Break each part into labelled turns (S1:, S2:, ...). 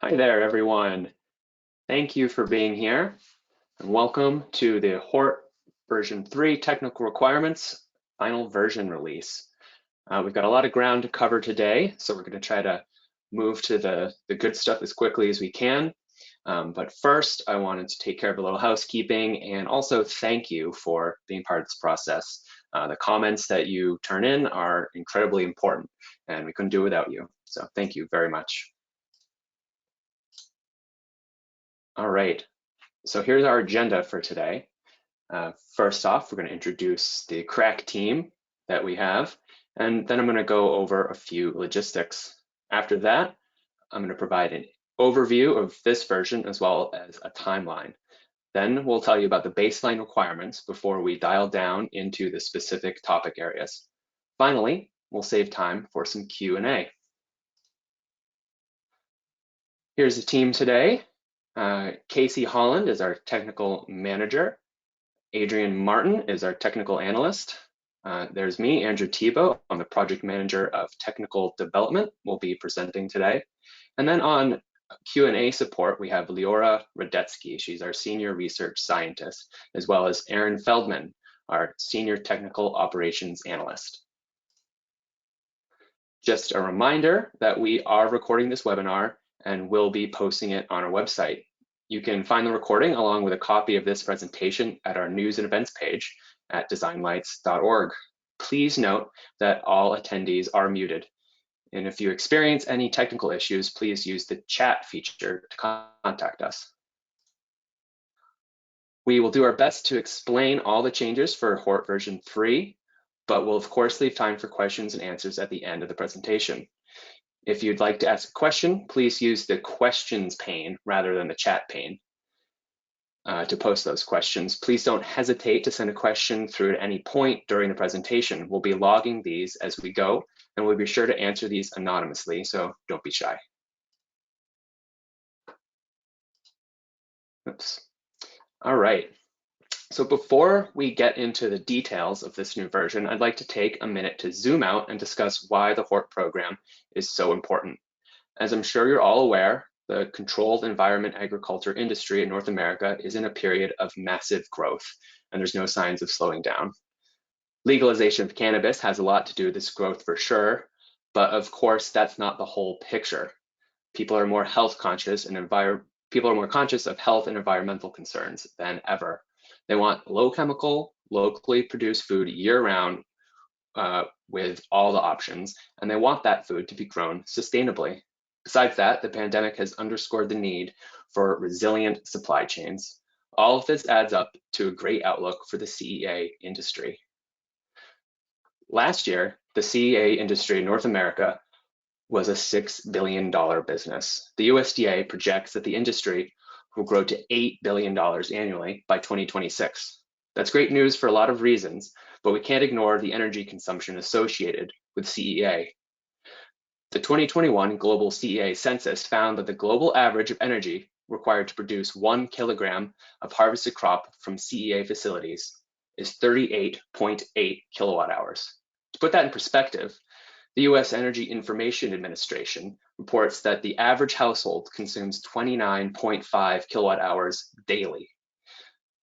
S1: Hi there, everyone. Thank you for being here, and welcome to the Hort v3 Technical Requirements final version release. We've got a lot of ground to cover today, so we're going to try to move to the good stuff as quickly as we can. But first, I wanted to take care of a little housekeeping and also thank you for being part of this process. The comments that you turn in are incredibly important, and we couldn't do it without you. So thank you very much. All right, so here's our agenda for today. First off, we're going to introduce the crack team that we have, and then I'm going to go over a few logistics. After that, I'm going to provide an overview of this version as well as a timeline. Then we'll tell you about the baseline requirements before we dial down into the specific topic areas. Finally, we'll save time for some Q&A. Here's the team today. Casey Holland is our technical manager. Adrian Martin is our technical analyst. There's me, Andrew Tebow. I'm the project manager of technical development. We'll be presenting today. And then on Q&A support, we have Leora Radetsky. She's our senior research scientist, as well as Aaron Feldman, our senior technical operations analyst. Just a reminder that we are recording this webinar and we'll be posting it on our website. You can find the recording along with a copy of this presentation at our news and events page at DesignLights.org. Please note that all attendees are muted. And if you experience any technical issues, please use the chat feature to contact us. We will do our best to explain all the changes for Hort version 3, but we'll of course leave time for questions and answers at the end of the presentation. If you'd like to ask a question, please use the questions pane rather than the chat pane to post those questions. Please don't hesitate to send a question through at any point during the presentation. We'll be logging these as we go, and we'll be sure to answer these anonymously, so don't be shy. Oops. All right. So before we get into the details of this new version, I'd like to take a minute to zoom out and discuss why the Hort program is so important. As I'm sure you're all aware, the controlled environment agriculture industry in North America is in a period of massive growth, and there's no signs of slowing down. Legalization of cannabis has a lot to do with this growth for sure, but of course, that's not the whole picture. People are more health conscious and people are more conscious of health and environmental concerns than ever. They want low chemical, locally produced food year round with all the options, and they want that food to be grown sustainably. Besides that, the pandemic has underscored the need for resilient supply chains. All of this adds up to a great outlook for the CEA industry. Last year, the CEA industry in North America was a $6 billion business. The USDA projects that the industry will grow to $8 billion annually by 2026. That's great news for a lot of reasons, but we can't ignore the energy consumption associated with CEA. The 2021 global CEA census found that the global average of energy required to produce 1 kilogram of harvested crop from CEA facilities is 38.8 kilowatt hours. To put that in perspective, the US Energy Information Administration reports that the average household consumes 29.5 kilowatt hours daily.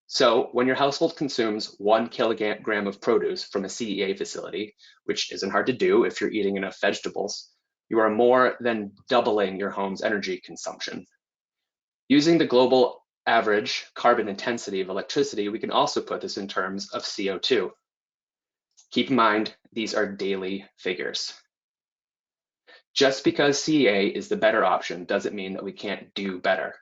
S1: So when your household consumes 1 kilogram of produce from a CEA facility, which isn't hard to do if you're eating enough vegetables, you are more than doubling your home's energy consumption. Using the global average carbon intensity of electricity, we can also put this in terms of CO2. Keep in mind, these are daily figures. Just because CEA is the better option doesn't mean that we can't do better.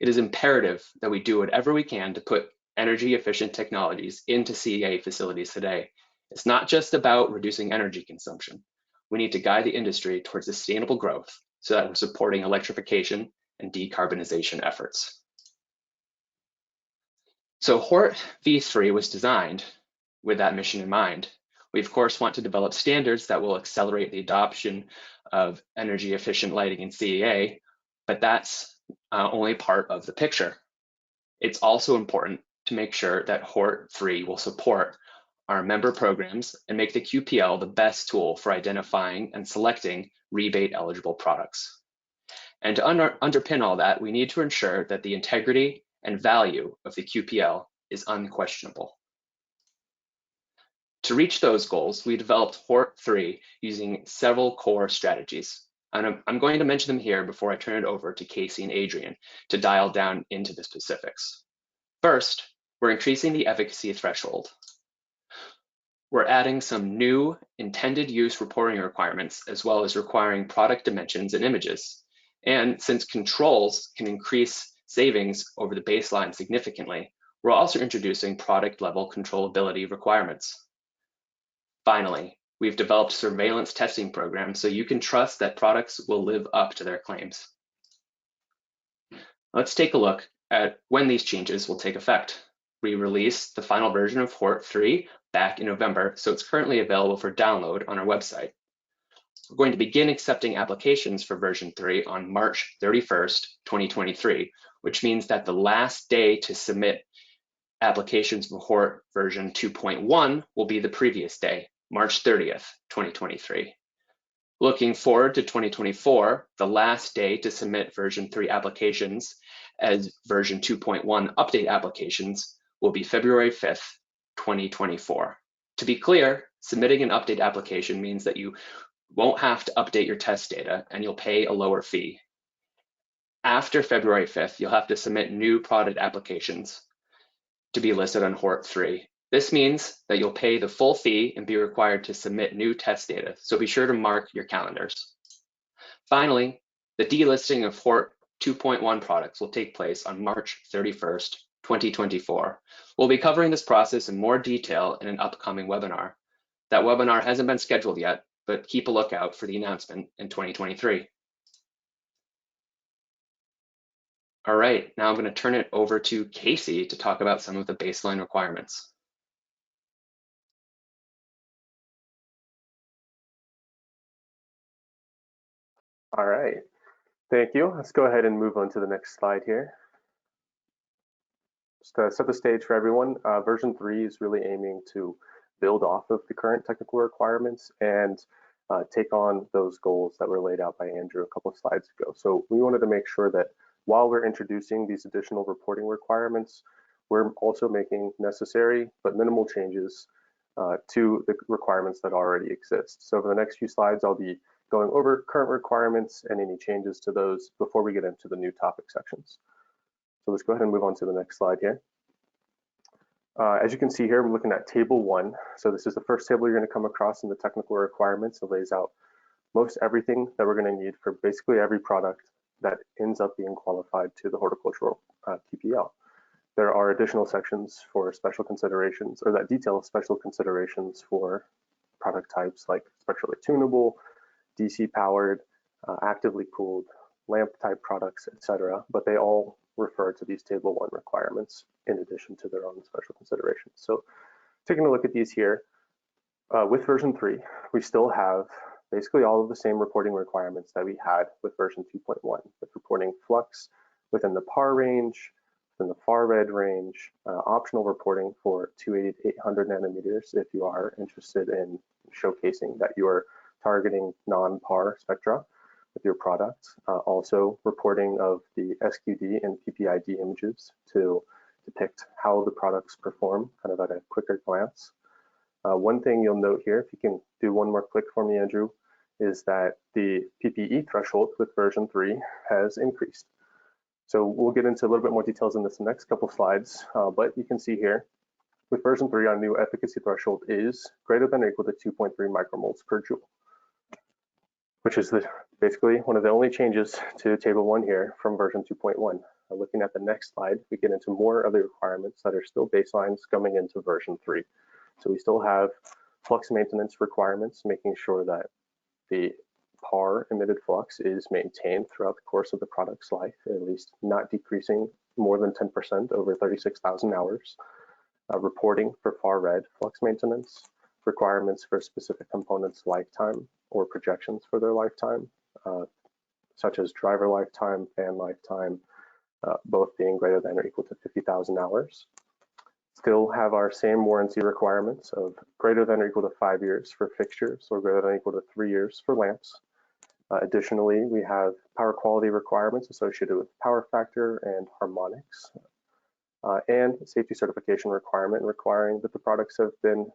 S1: It is imperative that we do whatever we can to put energy efficient technologies into CEA facilities today. It's not just about reducing energy consumption. We need to guide the industry towards sustainable growth so that we're supporting electrification and decarbonization efforts. So Hort V3 was designed with that mission in mind. We of course want to develop standards that will accelerate the adoption of energy efficient lighting in CEA, but that's only part of the picture. It's also important to make sure that Hort 3 will support our member programs and make the QPL the best tool for identifying and selecting rebate eligible products. And to underpin all that, we need to ensure that the integrity and value of the QPL is unquestionable. To reach those goals, we developed Hort 3 using several core strategies. And I'm going to mention them here before I turn it over to Casey and Adrian to dial down into the specifics. First, we're increasing the efficacy threshold. We're adding some new intended use reporting requirements, as well as requiring product dimensions and images. And since controls can increase savings over the baseline significantly, we're also introducing product level controllability requirements. Finally, we've developed surveillance testing programs so you can trust that products will live up to their claims. Let's take a look at when these changes will take effect. We released the final version of Hort 3 back in November, so it's currently available for download on our website. We're going to begin accepting applications for version 3 on March 31st, 2023, which means that the last day to submit applications for Hort version 2.1 will be the previous day, March 30th, 2023. Looking forward to 2024, the last day to submit version 3 applications as version 2.1 update applications will be February 5th, 2024. To be clear, submitting an update application means that you won't have to update your test data and you'll pay a lower fee. After February 5th, you'll have to submit new product applications to be listed on Hort 3. This means that you'll pay the full fee and be required to submit new test data, so be sure to mark your calendars. Finally, the delisting of Hort 2.1 products will take place on March 31st, 2024. We'll be covering this process in more detail in an upcoming webinar. That webinar hasn't been scheduled yet, but keep a lookout for the announcement in 2023. All right, now I'm going to turn it over to Casey to talk about some of the baseline requirements.
S2: All right, thank you. Let's go ahead and move on to the next slide here. Just to set the stage for everyone, version 3 is really aiming to build off of the current technical requirements and take on those goals that were laid out by Andrew a couple of slides ago. So we wanted to make sure that while we're introducing these additional reporting requirements, we're also making necessary but minimal changes to the requirements that already exist. So for the next few slides, I'll be going over current requirements and any changes to those before we get into the new topic sections. So let's go ahead and move on to the next slide here. As you can see here, we're looking at table 1. So this is the first table you're going to come across in the technical requirements. It lays out most everything that we're going to need for basically every product that ends up being qualified to the horticultural TPL. There are additional sections for special considerations, or that detail special considerations for product types like spectrally tunable, DC powered, actively cooled, lamp type products, etc. But they all refer to these table 1 requirements in addition to their own special considerations. So taking a look at these here, with version 3, we still have basically all of the same reporting requirements that we had with version 2.1, with reporting flux within the PAR range, within the far red range, optional reporting for 280 to 800 nanometers if you are interested in showcasing that you are targeting non-PAR spectra with your product. Also reporting of the SQD and PPID images to depict how the products perform kind of at a quicker glance. One thing you'll note here, if you can do one more click for me, Andrew, is that the PPE threshold with version 3 has increased. So we'll get into a little bit more details in this next couple slides, but you can see here with version 3, our new efficacy threshold is greater than or equal to 2.3 micromoles per joule, which is basically one of the only changes to table 1 here from version 2.1. Looking at the next slide, we get into more of the requirements that are still baselines coming into version 3. So we still have flux maintenance requirements, making sure that the PAR emitted flux is maintained throughout the course of the product's life, at least not decreasing more than 10% over 36,000 hours. Reporting for far red flux maintenance, requirements for specific components' lifetime or projections for their lifetime, such as driver lifetime, fan lifetime, both being greater than or equal to 50,000 hours. Still have our same warranty requirements of greater than or equal to 5 years for fixtures or greater than or equal to 3 years for lamps. Additionally, we have power quality requirements associated with power factor and harmonics, and safety certification requirement requiring that the products have been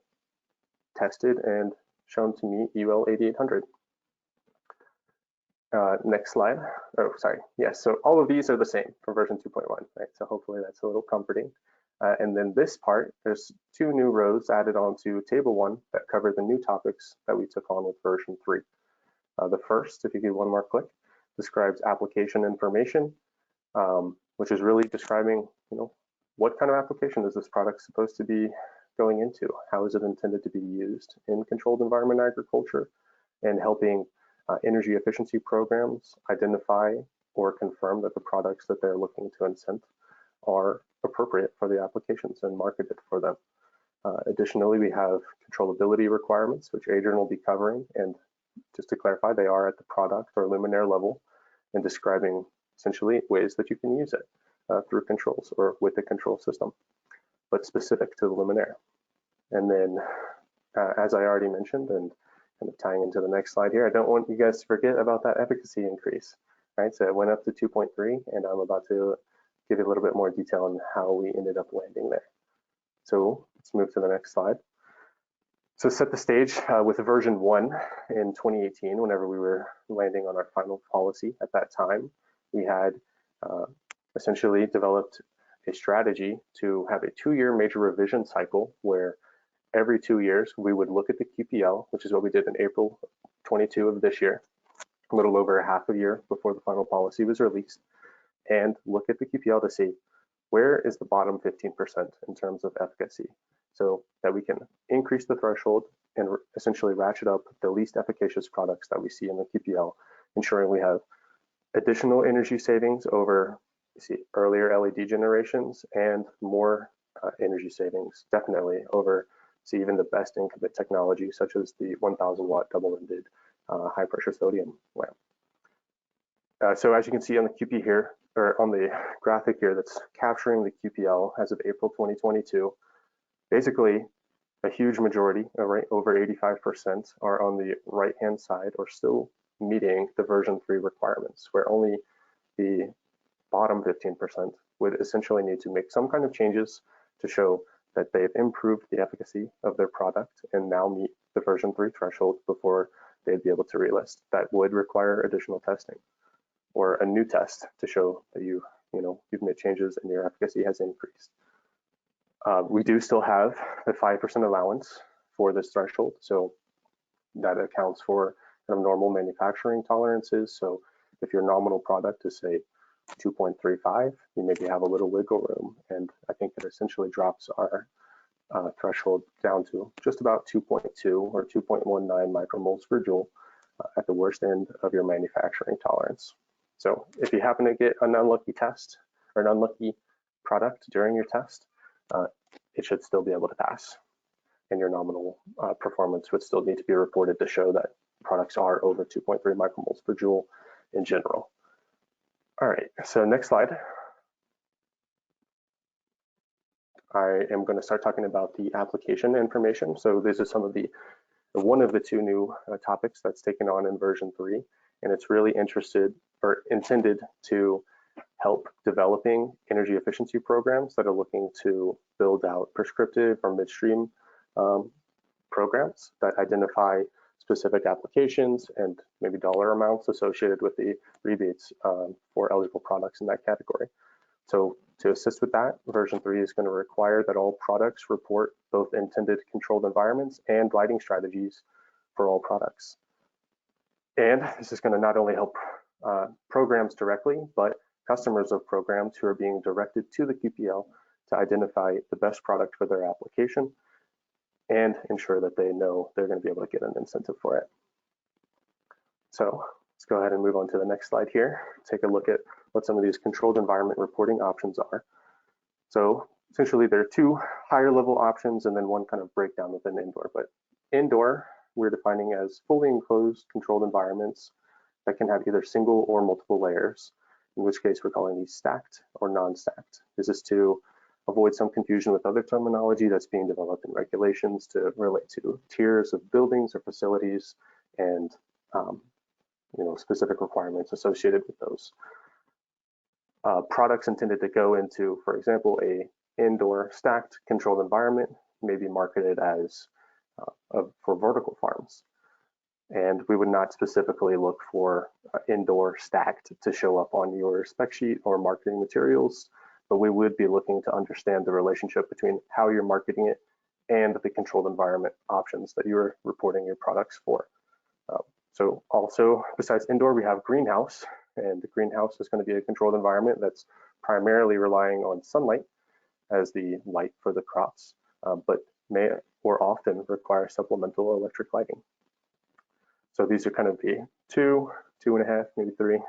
S2: tested and shown to meet UL 8800. Next slide. Oh, sorry. Yes, so all of these are the same from version 2.1, right? So hopefully that's a little comforting. And then this part, there's 2 new rows added onto table 1 that cover the new topics that we took on with version 3. The first, if you give one more click, describes application information, which is really describing, what kind of application is this product supposed to be going into? How is it intended to be used in controlled environment agriculture, and helping energy efficiency programs identify or confirm that the products that they're looking to incent are appropriate for the applications and marketed for them. Additionally, we have controllability requirements, which Adrian will be covering, and just to clarify, they are at the product or luminaire level and describing essentially ways that you can use it through controls or with the control system, but specific to the luminaire. And then, as I already mentioned, and kind of tying into the next slide here, I don't want you guys to forget about that efficacy increase, right? So it went up to 2.3, and I'm about to give you a little bit more detail on how we ended up landing there. So let's move to the next slide. So set the stage with version 1 in 2018, whenever we were landing on our final policy at that time, we had essentially developed a strategy to have a 2-year major revision cycle where every 2 years we would look at the QPL, which is what we did in April 22 of this year, a little over a half a year before the final policy was released, and look at the QPL to see where is the bottom 15% in terms of efficacy, so that we can increase the threshold and essentially ratchet up the least efficacious products that we see in the QPL, ensuring we have additional energy savings over earlier LED generations and more energy savings definitely over even the best incumbent technology, such as the 1000 watt double-ended high pressure sodium lamp. So as you can see on the QP here, or on the graphic here that's capturing the QPL as of April 2022, basically a huge majority, right, over 85% are on the right-hand side or still meeting the version 3 requirements, where only the bottom 15% would essentially need to make some kind of changes to show that they've improved the efficacy of their product and now meet the version 3 threshold before they'd be able to relist. That would require additional testing or a new test to show that you've made changes and your efficacy has increased. We do still have the 5% allowance for this threshold, so that accounts for kind of normal manufacturing tolerances. So if your nominal product is, say, 2.35, you maybe have a little wiggle room, and I think it essentially drops our threshold down to just about 2.2 or 2.19 micromoles per joule at the worst end of your manufacturing tolerance. So if you happen to get an unlucky test or an unlucky product during your test, it should still be able to pass, and your nominal performance would still need to be reported to show that products are over 2.3 micromoles per joule in general. All right, so next slide. I am going to start talking about the application information. So this is one of the 2 new topics that's taken on in version 3, and it's really intended to help developing energy efficiency programs that are looking to build out prescriptive or midstream programs that identify specific applications and maybe dollar amounts associated with the rebates for eligible products in that category. So to assist with that, version 3 is going to require that all products report both intended controlled environments and lighting strategies for all products. And this is going to not only help programs directly, but customers of programs who are being directed to the QPL to identify the best product for their application and ensure that they know they're going to be able to get an incentive for it. So let's go ahead and move on to the next slide here. Take a look at what some of these controlled environment reporting options are. So essentially there are 2 higher level options and then one kind of breakdown within indoor. But indoor, we're defining as fully enclosed controlled environments that can have either single or multiple layers, in which case we're calling these stacked or non-stacked. This is to avoid some confusion with other terminology that's being developed in regulations to relate to tiers of buildings or facilities and specific requirements associated with those. Products intended to go into, for example, a indoor stacked controlled environment may be marketed as for vertical farms. And we would not specifically look for indoor stacked to show up on your spec sheet or marketing materials, but we would be looking to understand the relationship between how you're marketing it and the controlled environment options that you're reporting your products for. So also, besides indoor, we have greenhouse, and the greenhouse is going to be a controlled environment that's primarily relying on sunlight as the light for the crops, but may or often require supplemental electric lighting. So these are kind of the 2, 2.5, maybe 3,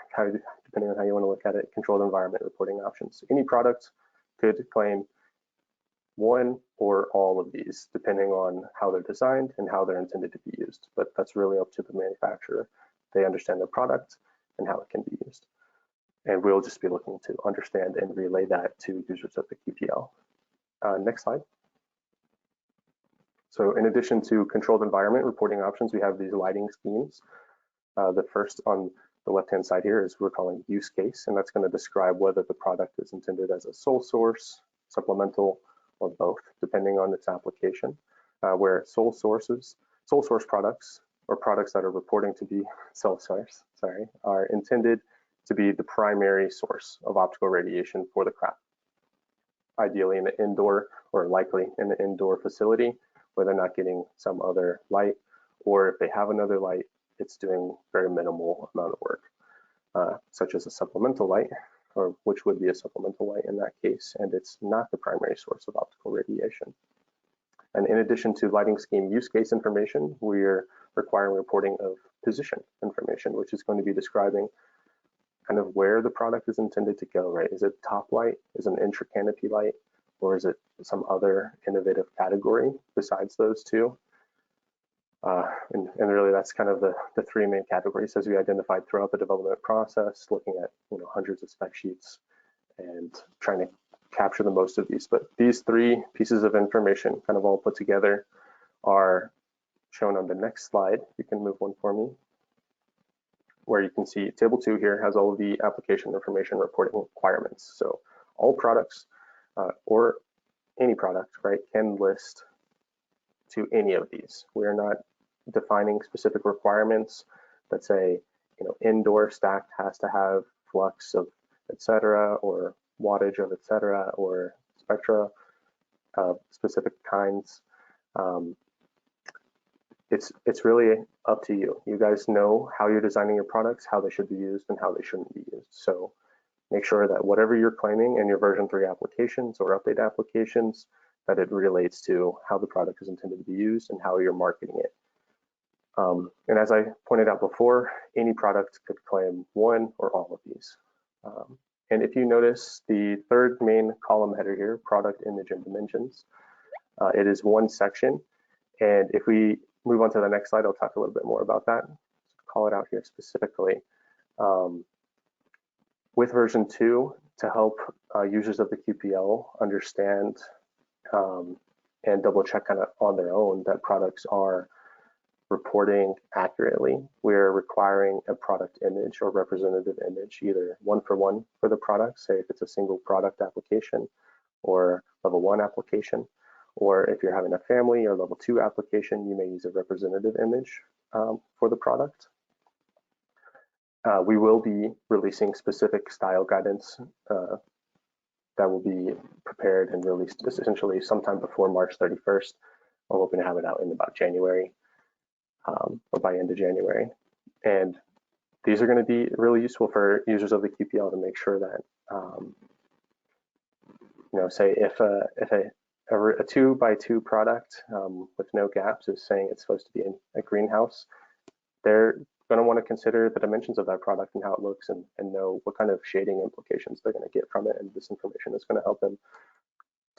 S2: depending on how you want to look at it, controlled environment reporting options. Any product could claim one or all of these, depending on how they're designed and how they're intended to be used. But that's really up to the manufacturer. They understand their product and how it can be used. And we'll just be looking to understand and relay that to users of the QPL. Next slide. So in addition to controlled environment reporting options, we have these lighting schemes. The first on the left-hand side here is we're calling use case, and that's going to describe whether the product is intended as a sole source, supplemental, or both, depending on its application. Where sole source products, or products that are reporting to be sole source, are intended to be the primary source of optical radiation for the crop. Ideally in an indoor, or likely in an indoor facility, where they're not getting some other light, or if they have another light, it's doing very minimal amount of work, such as a supplemental light, or which would be a supplemental light in that case, and it's not the primary source of optical radiation. And in addition to lighting scheme use case information, we're requiring reporting of position information, which is going to be describing kind of where the product is intended to go, right? Is it top light, is it an intra-canopy light, or is it some other innovative category besides those two? And really that's kind of the 3 main categories as we identified throughout the development process, looking at hundreds of spec sheets and trying to capture the most of these. But these 3 pieces of information kind of all put together are shown on the next slide. You can move one for me, where you can see table 2 here has all of the application information reporting requirements. So all products or any product, right, can list to any of these. We're not defining specific requirements that say, indoor stacked has to have flux of etc., or wattage of etc., or spectra of specific kinds. It's really up to you. You guys know how you're designing your products, how they should be used, and how they shouldn't be used. So make sure that whatever you're claiming in your version 3 applications or update applications, that it relates to how the product is intended to be used and how you're marketing it. And as I pointed out before, any product could claim one or all of these. And if you notice the 3rd main column header here, product image and dimensions, it is one section. And if we move on to the next slide, I'll talk a little bit more about that. Call it out here specifically. With version 2, to help users of the QPL understand and double check kind of on their own that products are reporting accurately, we're requiring a product image or representative image, either 1-for-1 for the product, say if it's a single product application or level 1 application, or if you're having a family or level 2 application, you may use a representative image for the product. We will be releasing specific style guidance that will be prepared and released essentially sometime before March 31st. We're hoping to have it out in about January or by end of January. And these are going to be really useful for users of the QPL to make sure that, say if a 2x2 product with no gaps is saying it's supposed to be in a greenhouse, they're going to want to consider the dimensions of that product and how it looks and know what kind of shading implications they're going to get from it. And this information is going to help them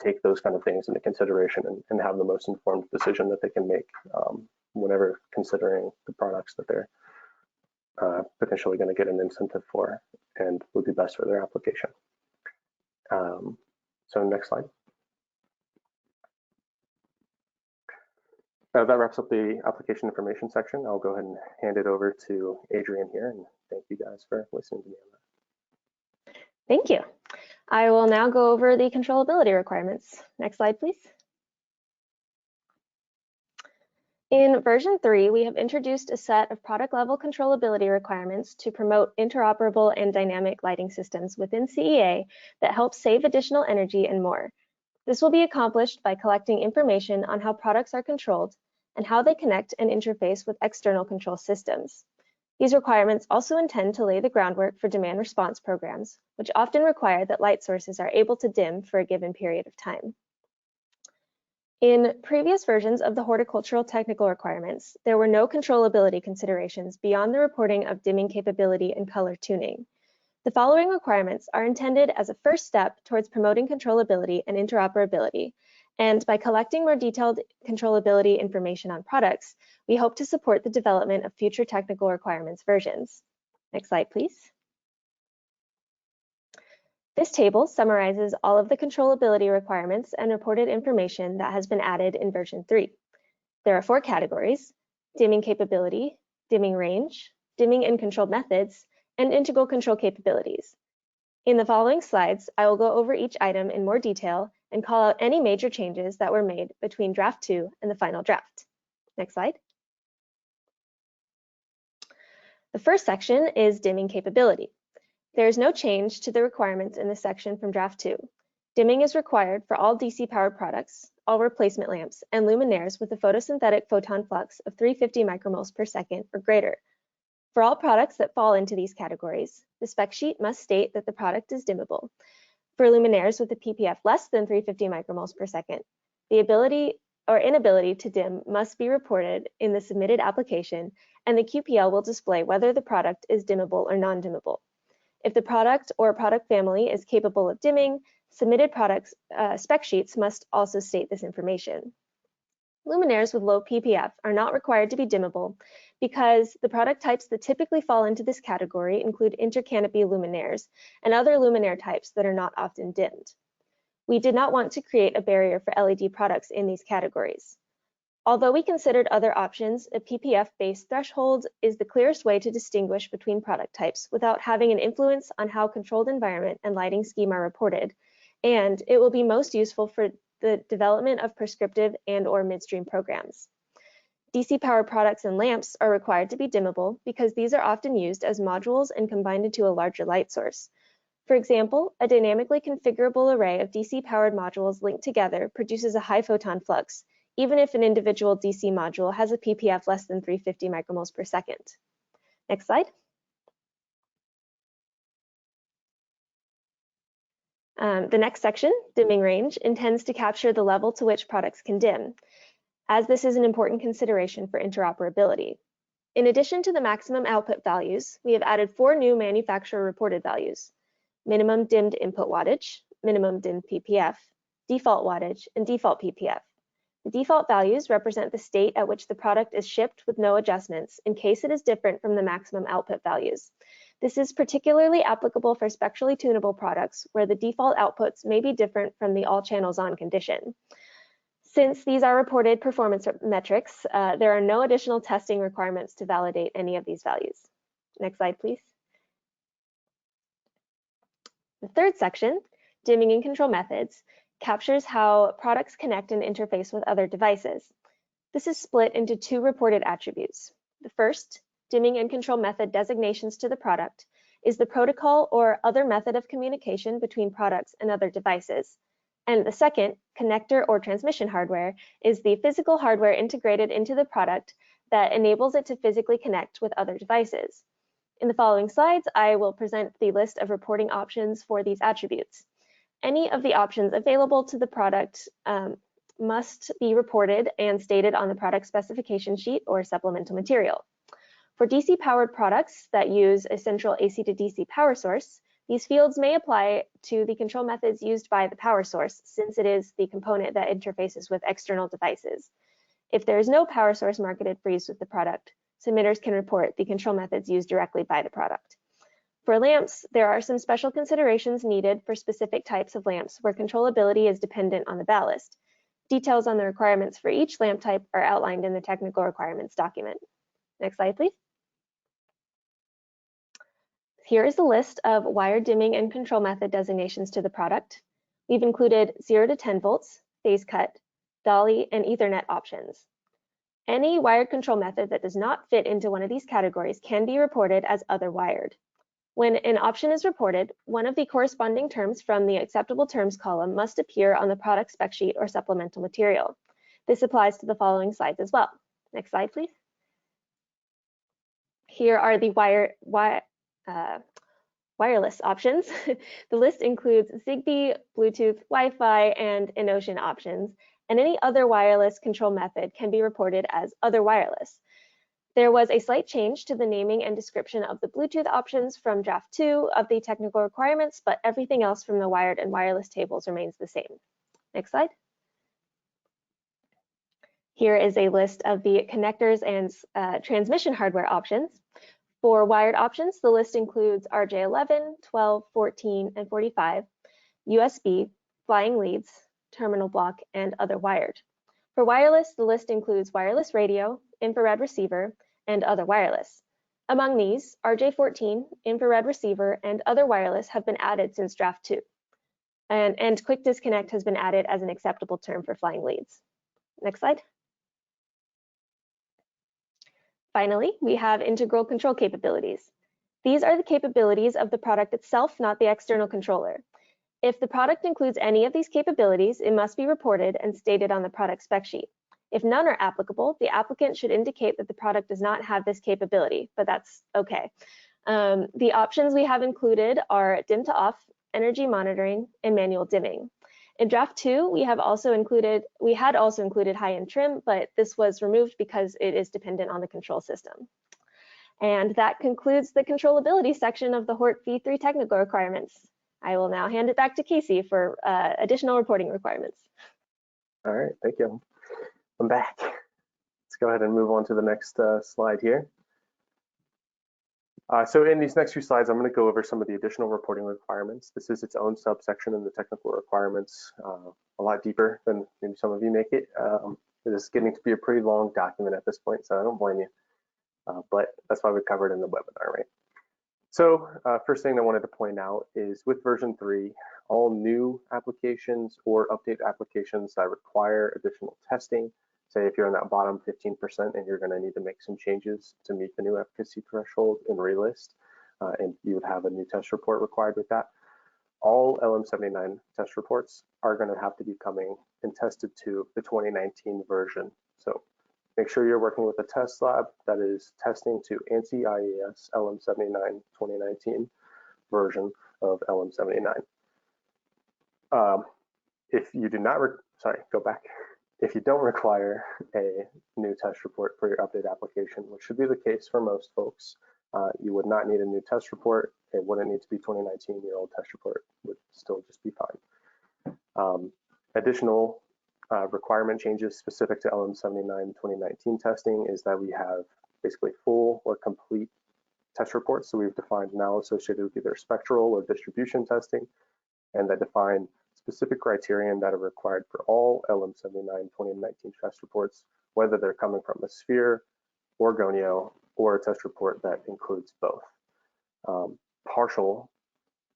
S2: take those kind of things into consideration and have the most informed decision that they can make whenever considering the products that they're potentially going to get an incentive for and would be best for their application. So next slide. That wraps up the application information section. I'll go ahead and hand it over to Adrian here, and thank you guys for listening to me on that.
S3: Thank you. I will now go over the controllability requirements. Next slide, please. In version 3, we have introduced a set of product-level controllability requirements to promote interoperable and dynamic lighting systems within CEA that help save additional energy and more. This will be accomplished by collecting information on how products are controlled and how they connect and interface with external control systems. These requirements also intend to lay the groundwork for demand response programs, which often require that light sources are able to dim for a given period of time. In previous versions of the horticultural technical requirements, there were no controllability considerations beyond the reporting of dimming capability and color tuning. The following requirements are intended as a first step towards promoting controllability and interoperability, and by collecting more detailed controllability information on products, we hope to support the development of future technical requirements versions. Next slide, please. This table summarizes all of the controllability requirements and reported information that has been added in version 3. There are 4 categories: dimming capability, dimming range, dimming and controlled methods, and integral control capabilities. In the following slides, I will go over each item in more detail and call out any major changes that were made between draft 2 and the final draft. Next slide. The first section is dimming capability. There is no change to the requirements in this section from draft 2. Dimming is required for all DC-powered products, all replacement lamps, and luminaires with a photosynthetic photon flux of 350 micromoles per second or greater. For all products that fall into these categories, the spec sheet must state that the product is dimmable. For luminaires with a ppf less than 350 micromoles per second, the ability or inability to dim must be reported in the submitted application, and the QPL will display whether the product is dimmable or non-dimmable. If the product or product family is capable of dimming, submitted products spec sheets must also state this information. Luminaires with low ppf are not required to be dimmable because the product types that typically fall into this category include intercanopy luminaires and other luminaire types that are not often dimmed. We did not want to create a barrier for LED products in these categories. Although we considered other options, a ppf-based threshold is the clearest way to distinguish between product types without having an influence on how controlled environment and lighting scheme are reported, and it will be most useful for the development of prescriptive and/or midstream programs. DC-powered products and lamps are required to be dimmable because these are often used as modules and combined into a larger light source. For example, a dynamically configurable array of DC-powered modules linked together produces a high photon flux, even if an individual DC module has a ppf less than 350 micromoles per second. Next slide. The next section, dimming range, intends to capture the level to which products can dim, as this is an important consideration for interoperability. In addition to the maximum output values, we have added 4 new manufacturer-reported values: minimum dimmed input wattage, minimum dimmed ppf, default wattage, and default ppf. The default values represent the state at which the product is shipped with no adjustments in case it is different from the maximum output values. This is particularly applicable for spectrally tunable products where the default outputs may be different from the all channels on condition. Since these are reported performance metrics, there are no additional testing requirements to validate any of these values. Next slide, please. The third section, dimming and control methods, captures how products connect and interface with other devices. This is split into 2 reported attributes. The first, dimming and control method designations to the product, is the protocol or other method of communication between products and other devices. And the second, connector or transmission hardware, is the physical hardware integrated into the product that enables it to physically connect with other devices. In the following slides, I will present the list of reporting options for these attributes. Any of the options available to the product must be reported and stated on the product specification sheet or supplemental material. For DC-powered products that use a central AC to DC power source, these fields may apply to the control methods used by the power source, since it is the component that interfaces with external devices. If there is no power source marketed for use with the product, submitters can report the control methods used directly by the product. For lamps, there are some special considerations needed for specific types of lamps where controllability is dependent on the ballast. Details on the requirements for each lamp type are outlined in the technical requirements document. Next slide, please. Here is the list of wire dimming and control method designations to the product. We've included 0 to 10 volts, phase cut, dolly, and Ethernet options. Any wired control method that does not fit into one of these categories can be reported as other wired. When an option is reported, one of the corresponding terms from the acceptable terms column must appear on the product spec sheet or supplemental material. This applies to the following slides as well. Next slide, please. Here are the wireless options. The list includes Zigbee, Bluetooth, Wi-Fi, and in-ocean options, and any other wireless control method can be reported as other wireless. There was a slight change to the naming and description of the Bluetooth options from draft 2 of the technical requirements, but everything else from the wired and wireless tables remains the same. Next slide. Here is a list of the connectors and transmission hardware options. For wired options, the list includes RJ11, 12, 14, and 45, USB, flying leads, terminal block, and other wired. For wireless, the list includes wireless radio, infrared receiver, and other wireless. Among these, RJ14, infrared receiver, and other wireless have been added since draft 2. And quick disconnect has been added as an acceptable term for flying leads. Next slide. Finally, we have integral control capabilities. These are the capabilities of the product itself, not the external controller. If the product includes any of these capabilities, it must be reported and stated on the product spec sheet. If none are applicable, the applicant should indicate that the product does not have this capability, but that's okay. The options we have included are dim to off, energy monitoring, and manual dimming. In draft 2, we had also included high-end trim, but this was removed because it is dependent on the control system. And that concludes the controllability section of the Hort V3 technical requirements. I will now hand it back to Casey for additional reporting requirements.
S2: All right, thank you. I'm back. Let's go ahead and move on to the next slide here. So in these next few slides, I'm going to go over some of the additional reporting requirements. This is its own subsection in the technical requirements, a lot deeper than maybe some of you make it. It is getting to be a pretty long document at this point, so I don't blame you. But that's why we covered in the webinar, right? So first thing I wanted to point out is with version 3, all new applications or update applications that require additional testing, say if you're in that bottom 15% and you're going to need to make some changes to meet the new efficacy threshold in relist, and you would have a new test report required with that, all LM79 test reports are going to have to be coming and tested to the 2019 version. So make sure you're working with a test lab that is testing to ANSI-IAS LM79 2019 version of LM79. If you do not, if you don't require a new test report for your update application, which should be the case for most folks, you would not need a new test report. It wouldn't need to be 2019. Your old test report would still just be fine. Additional requirement changes specific to LM79 2019 testing is that we have basically full or complete test reports. So we've defined now associated with either spectral or distribution testing, and that define specific criterion that are required for all LM79 2019 test reports, whether they're coming from a sphere, or gonio, or a test report that includes both. Partial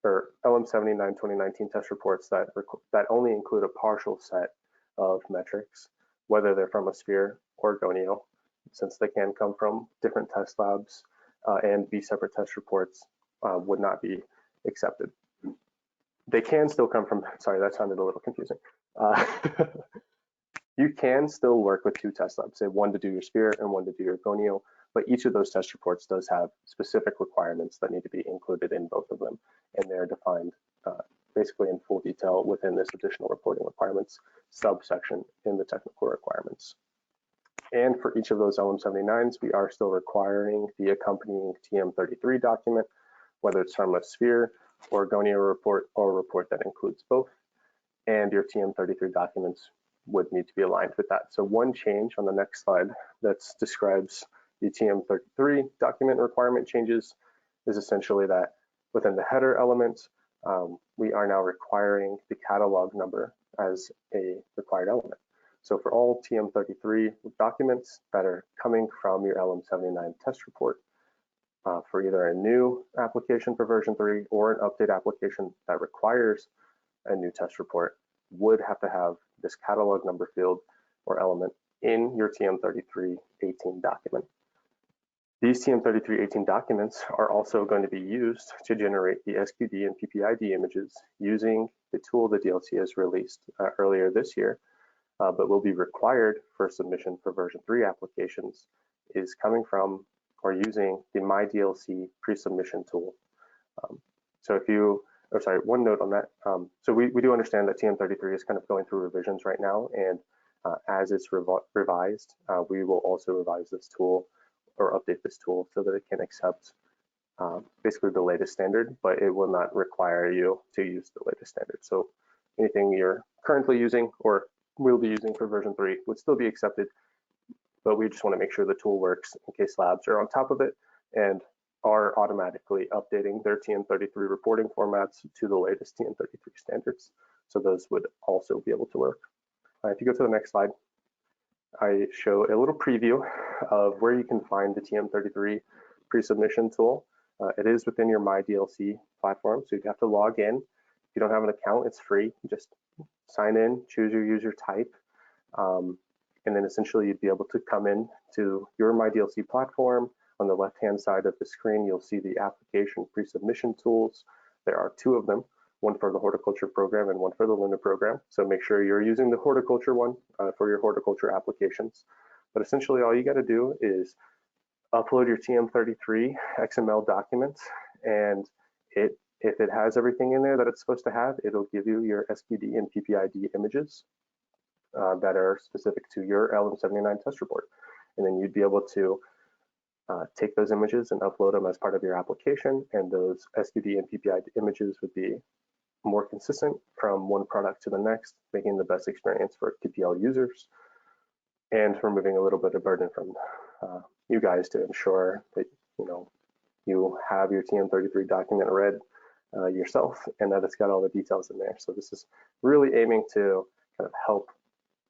S2: or LM79 2019 test reports that only include a partial set of metrics, whether they're from a sphere or gonio, since they can come from different test labs and be separate test reports, would not be accepted. They can still come from, sorry, that sounded a little confusing. You can still work with two test labs, say one to do your sphere and one to do your gonio, but each of those test reports does have specific requirements that need to be included in both of them, and they're defined basically in full detail within this additional reporting requirements subsection in the technical requirements. And for each of those LM79s, we are still requiring the accompanying TM33 document, whether it's from a sphere or gonio report or a report that includes both, and your TM33 documents would need to be aligned with that. So one change on the next slide that describes the TM33 document requirement changes is essentially that within the header element, we are now requiring the catalog number as a required element. So for all TM33 documents that are coming from your LM79 test report, for either a new application for version 3 or an update application that requires a new test report, would have to have this catalog number field or element in your TM3318 document. These TM3318 documents are also going to be used to generate the SQD and PPID images using the tool the DLC has released earlier this year, but will be required for submission for version 3 applications, is coming from or using the MyDLC pre-submission tool. So if you, or sorry, one note on that. So we do understand that TM33 is kind of going through revisions right now, and as it's revised, we will also revise this tool or update this tool so that it can accept basically the latest standard, but it will not require you to use the latest standard. So anything you're currently using or will be using for version 3 would still be accepted, but we just want to make sure the tool works in case labs are on top of it and are automatically updating their TM33 reporting formats to the latest TM33 standards. So those would also be able to work. If you go to the next slide, I show a little preview of where you can find the TM33 pre-submission tool. It is within your MyDLC platform, so you have to log in. If you don't have an account, it's free. You just sign in, choose your user type, and then essentially you'd be able to come in to your MyDLC platform. On the left-hand side of the screen, you'll see the application pre-submission tools. There are 2 of them, one for the horticulture program and one for the Luna program. So make sure you're using the horticulture one for your horticulture applications. But essentially all you got to do is upload your TM33 XML documents, and if it has everything in there that it's supposed to have, it'll give you your SQD and PPID images that are specific to your LM79 test report. And then you'd be able to take those images and upload them as part of your application, and those SQD and PPID images would be more consistent from one product to the next, making the best experience for TPL users and removing a little bit of burden from you guys to ensure that you have your TM33 document read yourself and that it's got all the details in there. So this is really aiming to kind of help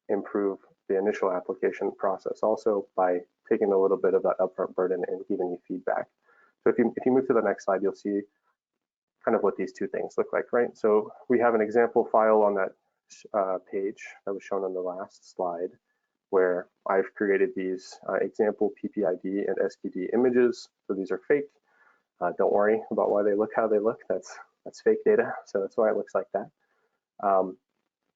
S2: improve the initial application process also by taking a little bit of that upfront burden and giving you feedback. So if you move to the next slide, you'll see kind of what these 2 things look like, right? So we have an example file on that page that was shown on the last slide, where I've created these example PPID and SQD images. So these are fake. Don't worry about why they look how they look. That's fake data, so that's why it looks like that.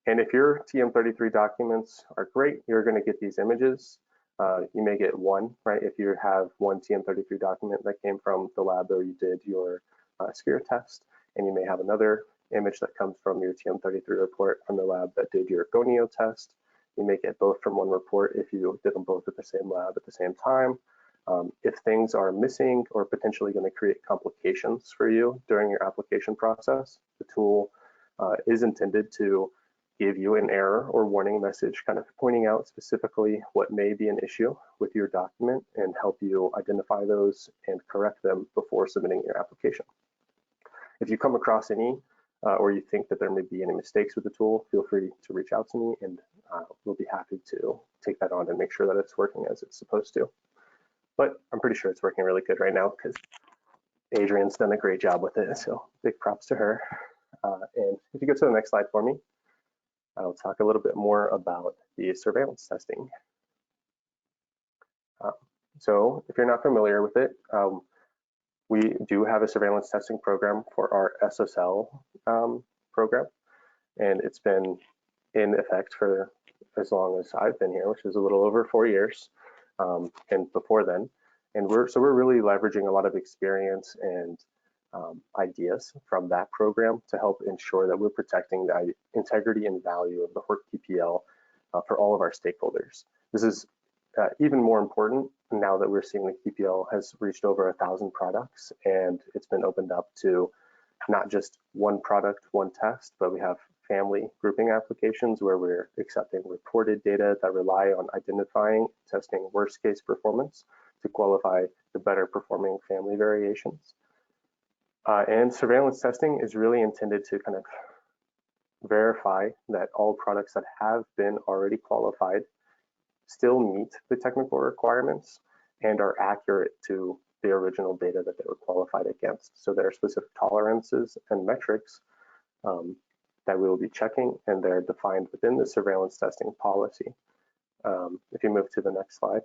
S2: And if your TM33 documents are great, you're going to get these images. You may get one, right? If you have one TM33 document that came from the lab where you did your sphere test, and you may have another image that comes from your TM33 report from the lab that did your gonio test. You may get both from one report if you did them both at the same lab at the same time. If things are missing or potentially going to create complications for you during your application process, the tool is intended to give you an error or warning message, kind of pointing out specifically what may be an issue with your document and help you identify those and correct them before submitting your application. If you come across any or you think that there may be any mistakes with the tool, feel free to reach out to me, and we'll be happy to take that on and make sure that it's working as it's supposed to. But I'm pretty sure it's working really good right now because Adrian's done a great job with it, so big props to her. And if you go to the next slide for me, I'll talk a little bit more about the surveillance testing. So if you're not familiar with it, we do have a surveillance testing program for our SSL program, and it's been in effect for as long as I've been here, which is a little over 4 years, and before then. And we're really leveraging a lot of experience and ideas from that program to help ensure that we're protecting the integrity and value of the Hort TPL for all of our stakeholders. This is even more important now that we're seeing the TPL has reached over 1,000 products, and it's been opened up to not just one product, one test, but we have family grouping applications where we're accepting reported data that rely on identifying, testing worst case performance to qualify the better performing family variations. And surveillance testing is really intended to kind of verify that all products that have been already qualified still meet the technical requirements and are accurate to the original data that they were qualified against. So there are specific tolerances and metrics that we will be checking, and they're defined within the surveillance testing policy. If you move to the next slide,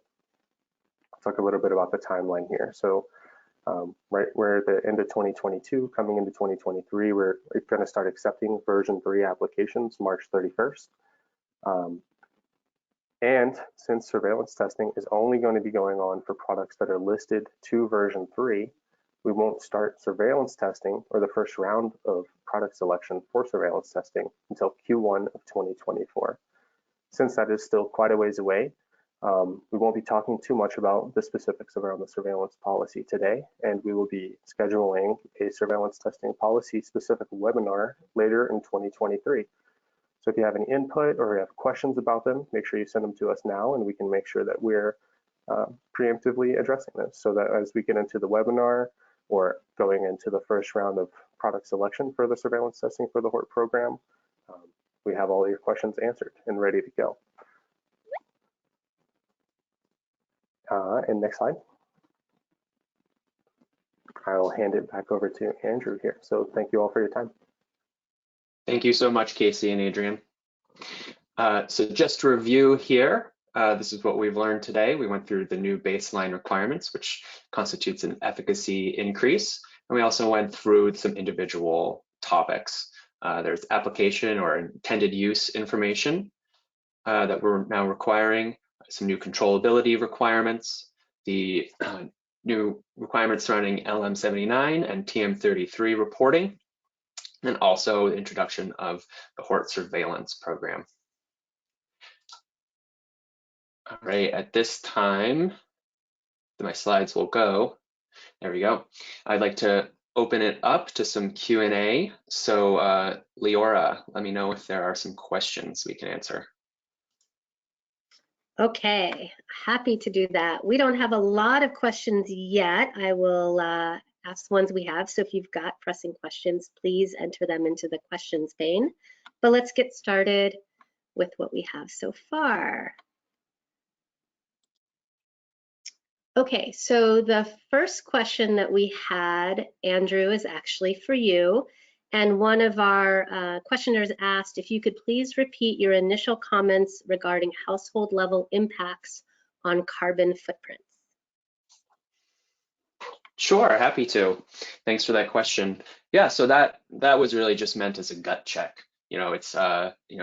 S2: I'll talk a little bit about the timeline here. So we're at the end of 2022, coming into 2023, we're going to start accepting version 3 applications March 31st. And since surveillance testing is only going to be going on for products that are listed to version 3, we won't start surveillance testing or the first round of product selection for surveillance testing until Q1 of 2024. Since that is still quite a ways away, we won't be talking too much about the specifics around the surveillance policy today, and we will be scheduling a surveillance testing policy specific webinar later in 2023. So if you have any input or have questions about them, make sure you send them to us now, and we can make sure that we're preemptively addressing this, so that as we get into the webinar or going into the first round of product selection for the surveillance testing for the Hort program, we have all your questions answered and ready to go. And next slide. I'll hand it back over to Andrew here. So thank you all for your time.
S1: Thank you so much, Casey and Adrian. So just to review here, this is what we've learned today. We went through the new baseline requirements, which constitutes an efficacy increase. And we also went through some individual topics. There's application or intended use information that we're now requiring, some new controllability requirements, the new requirements surrounding LM79 and TM33 reporting, and also the introduction of the Hort Surveillance program. All right, at this time, my slides will go. There we go. I'd like to open it up to some Q&A. So Leora, let me know if there are some questions we can answer.
S4: Okay, happy to do that. We don't have a lot of questions yet. I will ask the ones we have. So if you've got pressing questions, please enter them into the questions pane. But let's get started with what we have so far. Okay, so the first question that we had, Andrew, is actually for you. And one of our questioners asked if you could please repeat your initial comments regarding household level impacts on carbon footprints.
S1: Sure, happy to. Thanks for that question. Yeah, so that was really just meant as a gut check. You know, it's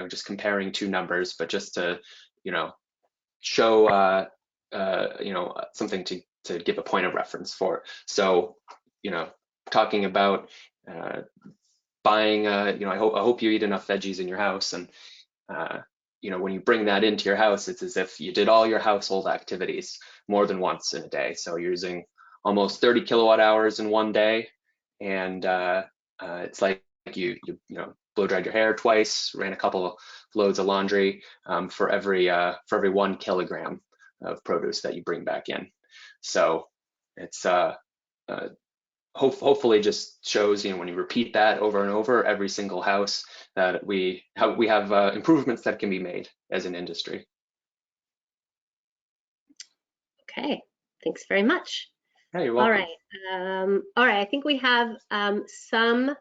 S1: just comparing two numbers, but just to show something to give a point of reference for. So talking about buying, I hope you eat enough veggies in your house, and when you bring that into your house, it's as if you did all your household activities more than once in a day. So you're using almost 30 kilowatt hours in one day, and it's like you blow dried your hair twice, ran a couple of loads of laundry for every 1 kilogram of produce that you bring back in. So it's hopefully just shows, when you repeat that over and over, every single house, that we have improvements that can be made as an industry.
S4: Okay, thanks very much.
S1: Yeah, you're welcome.
S4: All right. I think we have some.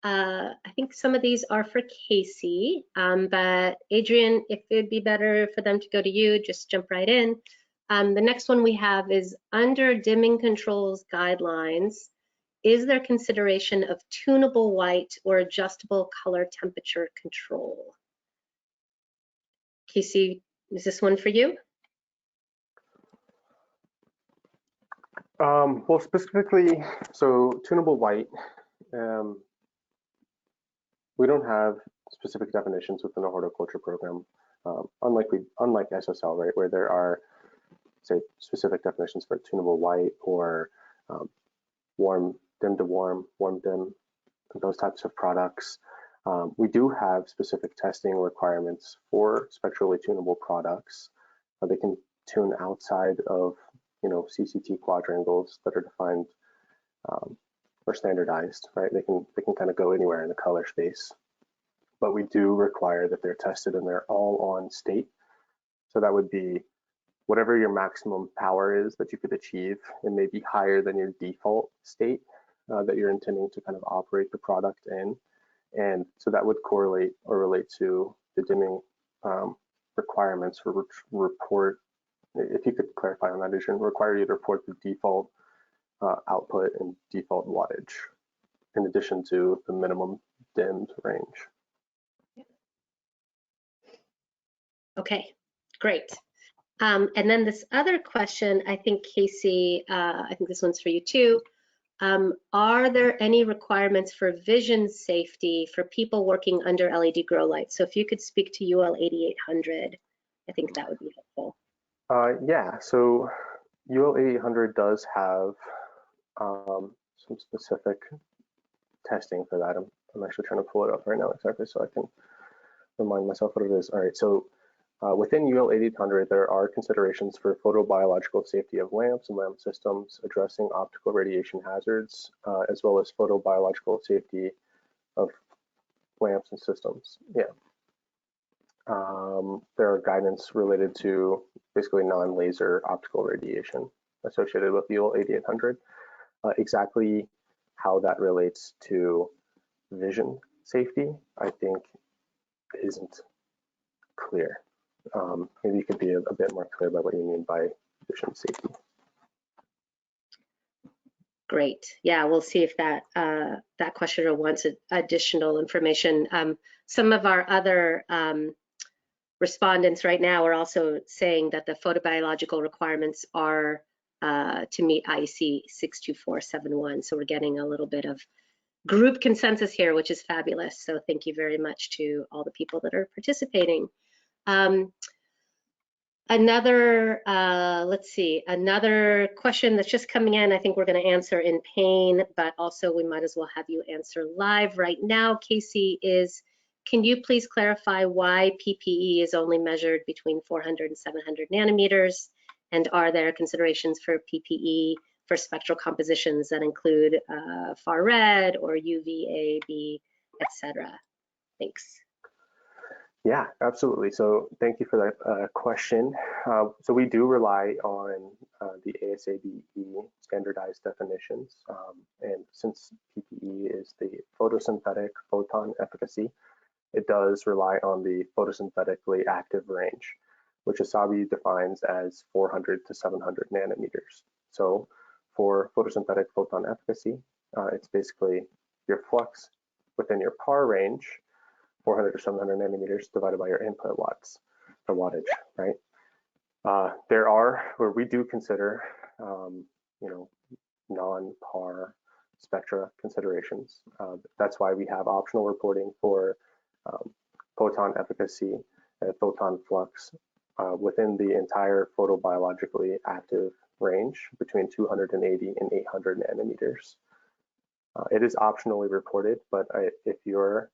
S4: I think some of these are for Casey, but Adrian, if it'd be better for them to go to you, just jump right in. The next one we have is under dimming controls guidelines. Is there consideration of tunable white or adjustable color temperature control? Casey, is this one for you?
S2: Well, specifically, so tunable white, we don't have specific definitions within the horticulture program, unlike SSL, right, where there are, say, specific definitions for tunable white or warm dim to warm, warm dim, those types of products. We do have specific testing requirements for spectrally tunable products. They can tune outside of CCT quadrangles that are defined or standardized, right? They can kind of go anywhere in the color space. but we do require that they're tested and they're all on state. So that would be whatever your maximum power is that you could achieve. It may be higher than your default state that you're intending to kind of operate the product in. And so that would correlate or relate to the dimming requirements for report. If you could clarify on that, it should require you to report the default output and default wattage, in addition to the minimum dimmed range.
S4: Okay, great. And then this other question, I think, Casey, I think this one's for you too. Are there any requirements for vision safety for people working under LED grow lights? So if you could speak to UL 8800, I think that would be helpful.
S2: Yeah, so UL 8800 does have some specific testing for that. I'm actually trying to pull it up right now exactly so I can remind myself what it is. All right, so within UL 8800, there are considerations for photobiological safety of lamps and lamp systems, addressing optical radiation hazards, as well as photobiological safety of lamps and systems. Yeah. There are guidance related to basically non-laser optical radiation associated with UL 8800. Exactly how that relates to vision safety, I think, isn't clear. Maybe you could be a bit more clear about what you mean by vision safety.
S4: Great. Yeah, we'll see if that that questioner wants additional information. Some of our other respondents right now are also saying that the photobiological requirements are to meet IEC 62471. So we're getting a little bit of group consensus here, which is fabulous. So thank you very much to all the people that are participating. Let's see, another question that's just coming in, I think we're going to answer in pain, but also we might as well have you answer live right now, Casey, is can you please clarify why PPE is only measured between 400 and 700 nanometers? And are there considerations for PPE for spectral compositions that include far red or UVA-B, etc.? Thanks.
S2: Yeah, absolutely. So thank you for that question. So we do rely on the ASABE standardized definitions. And since PPE is the photosynthetic photon efficacy, it does rely on the photosynthetically active range, which ASABE defines as 400 to 700 nanometers. So for photosynthetic photon efficacy, it's basically your flux within your PAR range, 400 to 700 nanometers divided by your input watts or wattage, right? There are where we do consider, non-PAR spectra considerations. That's why we have optional reporting for photon efficacy and photon flux within the entire photobiologically active range between 280 and 800 nanometers. It is optionally reported, but if your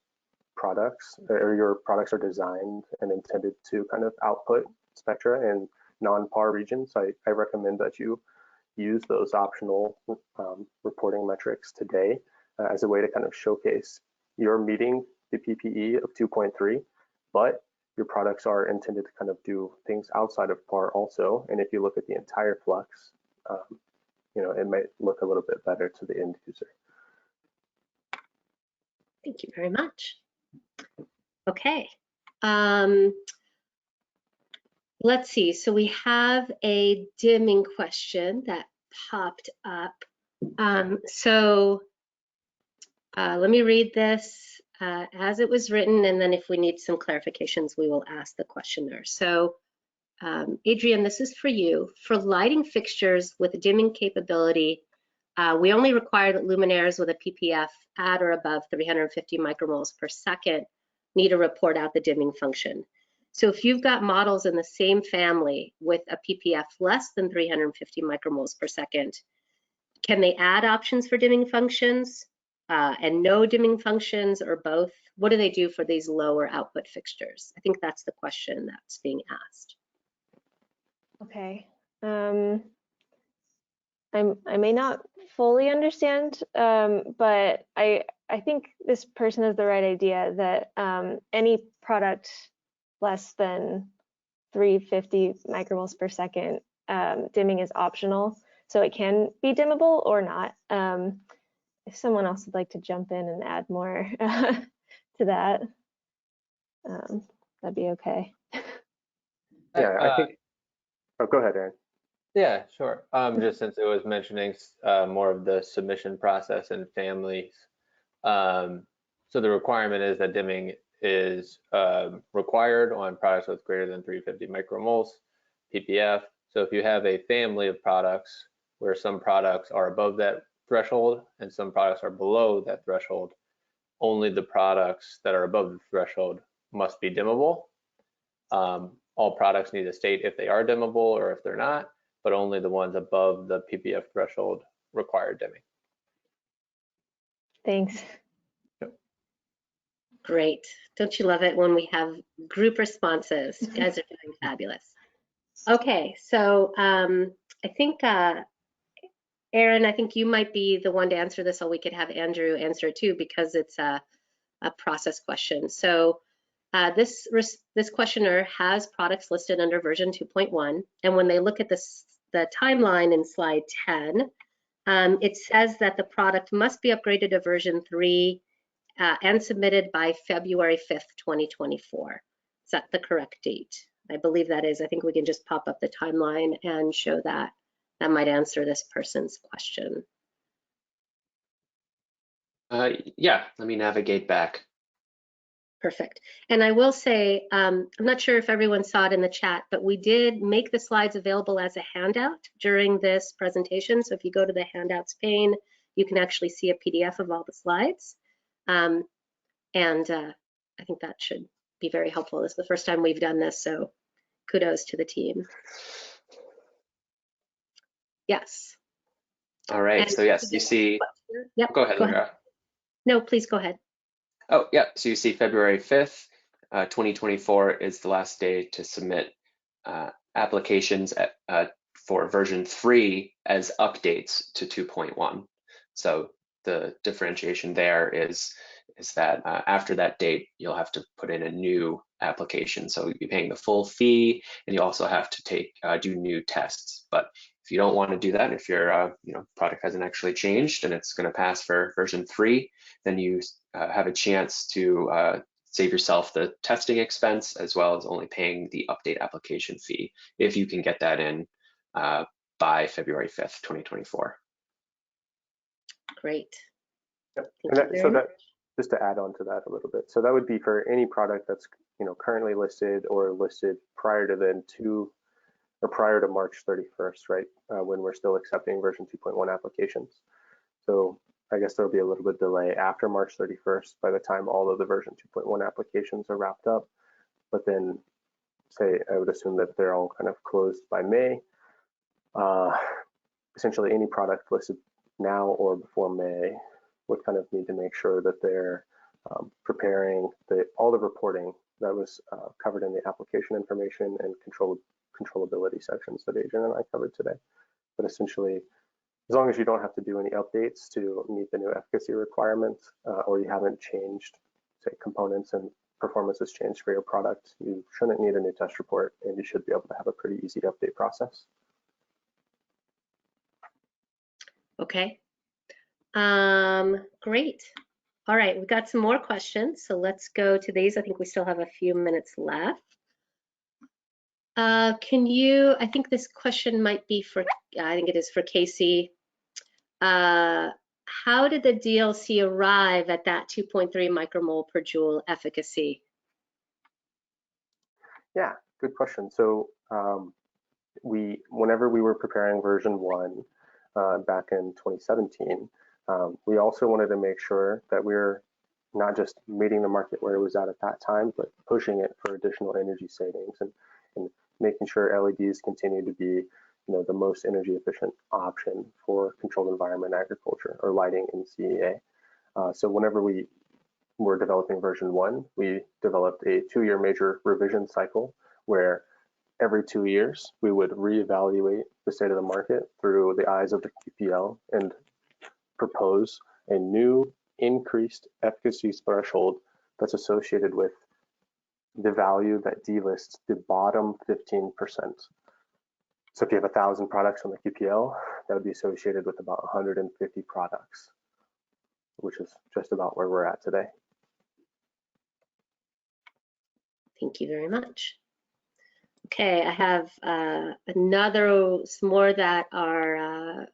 S2: products are designed and intended to kind of output spectra in non-PAR regions, I recommend that you use those optional reporting metrics today as a way to kind of showcase you're meeting the PPE of 2.3, but your products are intended to kind of do things outside of PAR also. And if you look at the entire flux, it might look a little bit better to the end user.
S4: Thank you very much. Okay, let's see. So we have a dimming question that popped up. Let me read this as it was written, and then if we need some clarifications, we will ask the questioner. So Adrian, this is for you. For lighting fixtures with dimming capability, we only require that luminaires with a PPF at or above 350 micromoles per second need to report out the dimming function. So if you've got models in the same family with a PPF less than 350 micromoles per second, can they add options for dimming functions and no dimming functions, or both? What do they do for these lower output fixtures? I think that's the question that's being asked.
S3: Okay. I may not fully understand, but I think this person has the right idea that any product less than 350 micromoles per second, dimming is optional. So it can be dimmable or not. If someone else would like to jump in and add more to that, that'd be okay.
S2: Yeah, I think, oh, go ahead, Aaron.
S5: Yeah, sure. Just since it was mentioning more of the submission process and families. So the requirement is that dimming is required on products with greater than 350 micromoles ppf. So if you have a family of products where some products are above that threshold and some products are below that threshold, only the products that are above the threshold must be dimmable. All products need to state if they are dimmable or if they're not, but only the ones above the ppf threshold require dimming.
S3: Thanks.
S4: Great. Don't you love it when we have group responses? You guys are doing fabulous. Okay, so I think, Aaron, I think you might be the one to answer this, or we could have Andrew answer it too, because it's a process question. So this questioner has products listed under version 2.1, and when they look at the timeline in slide 10, it says that the product must be upgraded to version 3 and submitted by February 5th, 2024. Is that the correct date? I believe that is. I think we can just pop up the timeline and show that. That might answer this person's question.
S1: Yeah, let me navigate back.
S4: Perfect. And I will say, I'm not sure if everyone saw it in the chat, but we did make the slides available as a handout during this presentation. So if you go to the handouts pane, you can actually see a PDF of all the slides. I think that should be very helpful. This is the first time we've done this, so kudos to the team. Yes.
S1: All right,
S4: And
S1: so yes, you see,
S4: yep,
S1: go ahead, Laura.
S4: No, please go ahead.
S1: Oh, yeah, so you see February 5th, 2024 is the last day to submit applications for version 3 as updates to 2.1. So the differentiation there is that after that date, you'll have to put in a new application. So you'll be paying the full fee, and you also have to do new tests. But if you don't want to do that, if your product hasn't actually changed and it's going to pass for version 3, then you have a chance to save yourself the testing expense as well as only paying the update application fee if you can get that in by February 5th, 2024.
S4: Great.
S2: Yep. And just to add on to that a little bit, so that would be for any product that's currently listed or listed prior to March 31st, right? When we're still accepting version 2.1 applications. So I guess there'll be a little bit of delay after March 31st by the time all of the version 2.1 applications are wrapped up. But then, I would assume that they're all kind of closed by May. Essentially, any product listed now or before May would kind of need to make sure that they're preparing all the reporting that was covered in the application information and controllability sections that Adrian and I covered today. But essentially, as long as you don't have to do any updates to meet the new efficacy requirements, or you haven't changed, say, components and performance has changed for your product, you shouldn't need a new test report, and you should be able to have a pretty easy update process.
S4: Okay. Great. All right, we've got some more questions, so let's go to these. I think we still have a few minutes left. I think this question might be I think it is for Casey. How did the DLC arrive at that 2.3 micromole per joule efficacy?
S2: Yeah, good question. So whenever we were preparing version 1 back in 2017, we also wanted to make sure that we're not just meeting the market where it was at that time, but pushing it for additional energy savings and making sure LEDs continue to be the most energy efficient option for controlled environment agriculture or lighting in CEA. So whenever we were developing version 1, we developed a 2-year major revision cycle where every 2 years we would reevaluate the state of the market through the eyes of the QPL and propose a new increased efficacy threshold that's associated with the value that delists the bottom 15%. So if you have 1,000 products on the QPL, that would be associated with about 150 products, which is just about where we're at today.
S4: Thank you very much. Okay, I have some more that are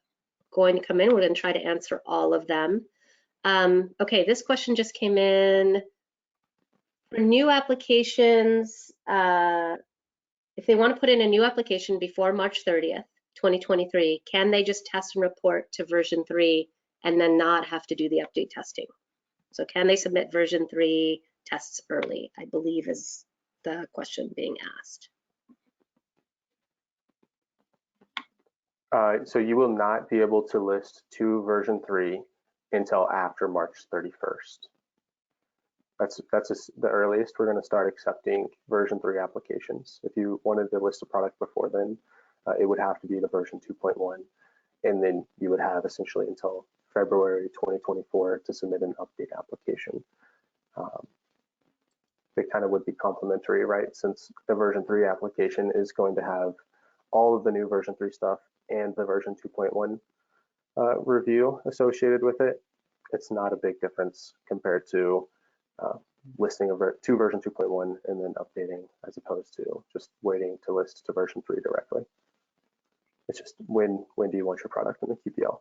S4: going to come in. We're going to try to answer all of them. Okay, this question just came in. For new applications, if they want to put in a new application before March 30th, 2023, can they just test and report to version 3 and then not have to do the update testing? So can they submit version 3 tests early, I believe is the question being asked.
S2: So you will not be able to list to version 3 until after March 31st. That's the earliest we're going to start accepting version 3 applications. If you wanted to list a product before then, it would have to be the version 2.1, and then you would have essentially until February 2024 to submit an update application. They kind of would be complementary, right? Since the version 3 application is going to have all of the new version 3 stuff and the version 2.1 review associated with it, it's not a big difference compared to listing to version 2.1 and then updating, as opposed to just waiting to list to version 3 directly. It's just when do you want your product in the QPL?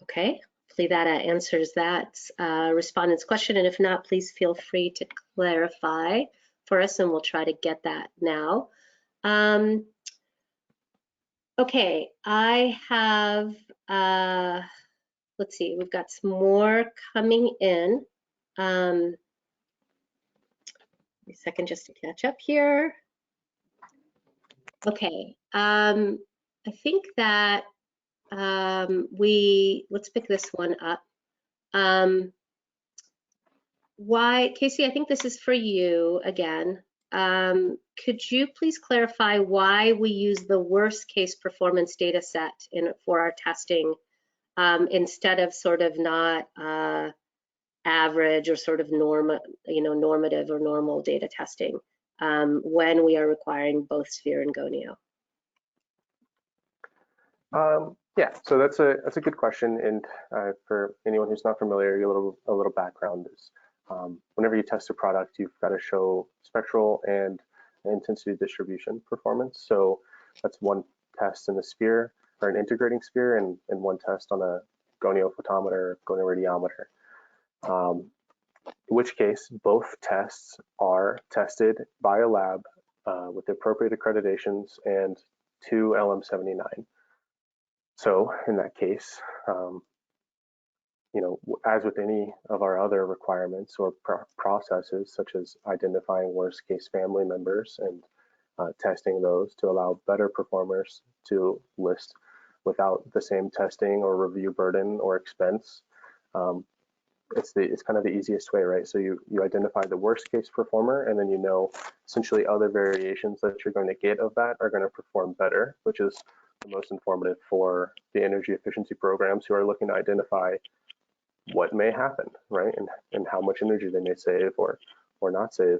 S4: Okay, hopefully that answers that respondent's question, and if not, please feel free to clarify for us and we'll try to get that now. Okay, I have, let's see, we've got some more coming in. A second just to catch up here. Okay, I think that let's pick this one up. Casey, I think this is for you again. Could you please clarify why we use the worst case performance data set for our testing instead of sort of not average or sort of normative or normal data testing when we are requiring both Sphere and Gonio?
S2: Yeah, so that's a good question, and for anyone who's not familiar, a little background is whenever you test a product, you've got to show spectral and intensity distribution performance. So that's one test in the Sphere or an integrating Sphere, and one test on a gonio-photometer, gonio-radiometer. In which case, both tests are tested by a lab with the appropriate accreditations and 2 LM79. So in that case, as with any of our other requirements or processes, such as identifying worst case family members and testing those to allow better performers to list without the same testing or review burden or expense, it's kind of the easiest way, right? So you identify the worst case performer, and then essentially other variations that you're going to get of that are going to perform better, which is the most informative for the energy efficiency programs who are looking to identify what may happen, right? And how much energy they may save or not save,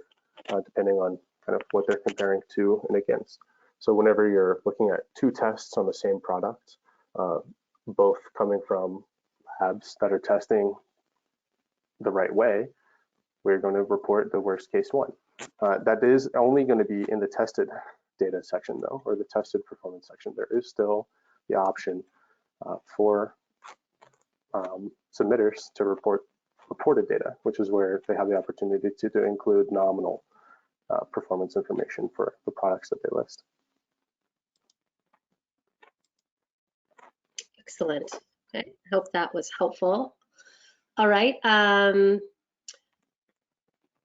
S2: depending on kind of what they're comparing to and against. So whenever you're looking at 2 tests on the same product, both coming from labs that are testing the right way, we're going to report the worst case one. That is only going to be in the tested data section though, or the tested performance section. There is still the option for submitters to report reported data, which is where they have the opportunity to include nominal performance information for the products that they list.
S4: Excellent. Okay, I hope that was helpful. All right,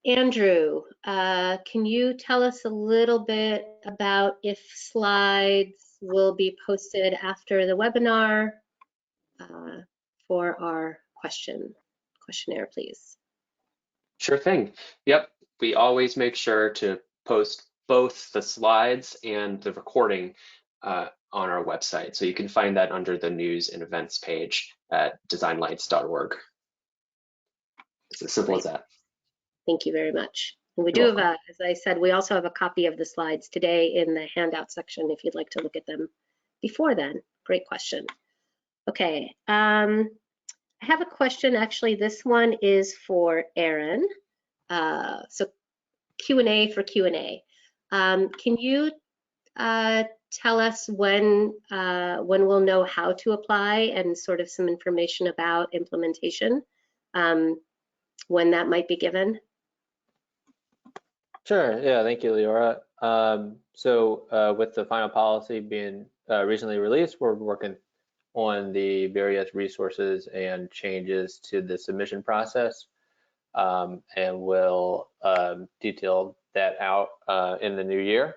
S4: Andrew, can you tell us a little bit about if slides will be posted after the webinar for our questionnaire, please?
S1: Sure thing. Yep, we always make sure to post both the slides and the recording on our website. So you can find that under the news and events page at designlights.org. It's as simple as that.
S4: Thank you very much. And we
S1: You're
S4: do have, as I said, we also have a copy of the slides today in the handout section if you'd like to look at them before then. Great question. Okay, I have a question. Actually, this one is for Aaron. So Q&A for Q&A. Can you tell us when we'll know how to apply and sort of some information about implementation, when that might be given?
S5: Sure, yeah, thank you, Leora. So with the final policy being recently released, we're working on the various resources and changes to the submission process, and we'll detail that out in the new year.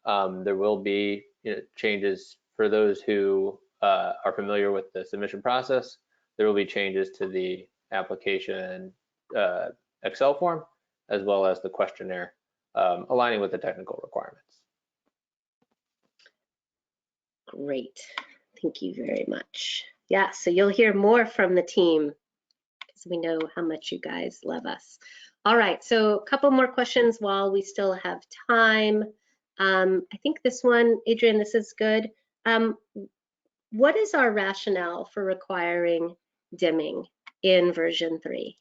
S5: There will be changes for those who are familiar with the submission process. There will be changes to the application Excel form, as well as the questionnaire, aligning with the technical requirements.
S4: Great, thank you very much. Yeah, so you'll hear more from the team because we know how much you guys love us. All right, so a couple more questions while we still have time. I think this one, Adrian, this is good. What is our rationale for requiring dimming in version 3?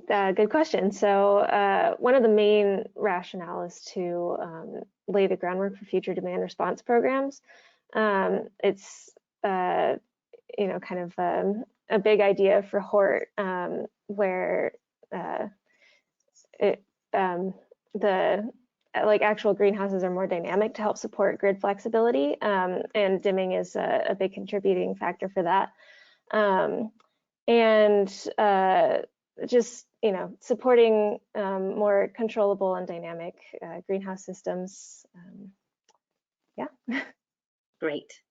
S3: Good question. So one of the main rationale is to lay the groundwork for future demand response programs. It's kind of a big idea for Hort, where actual greenhouses are more dynamic to help support grid flexibility, and dimming is a big contributing factor for that. Just supporting more controllable and dynamic greenhouse systems. Yeah.
S4: Great.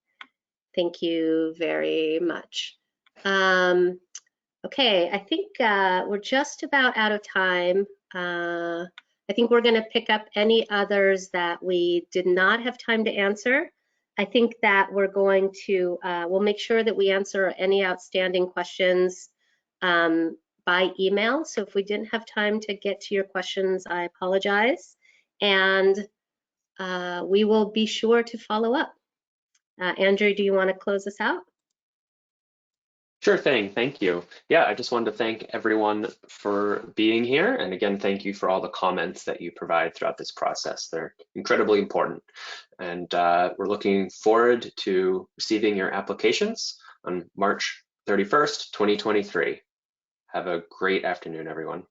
S4: Thank you very much. Okay, I think we're just about out of time. I think we're going to pick up any others that we did not have time to answer. I think that we're going to, we'll make sure that we answer any outstanding questions by email. So if we didn't have time to get to your questions, I apologize. And we will be sure to follow up. Andrew, do you want to close us out?
S1: Sure thing, thank you. Yeah, I just wanted to thank everyone for being here. And again, thank you for all the comments that you provide throughout this process. They're incredibly important. And we're looking forward to receiving your applications on March 31st, 2023. Have a great afternoon, everyone.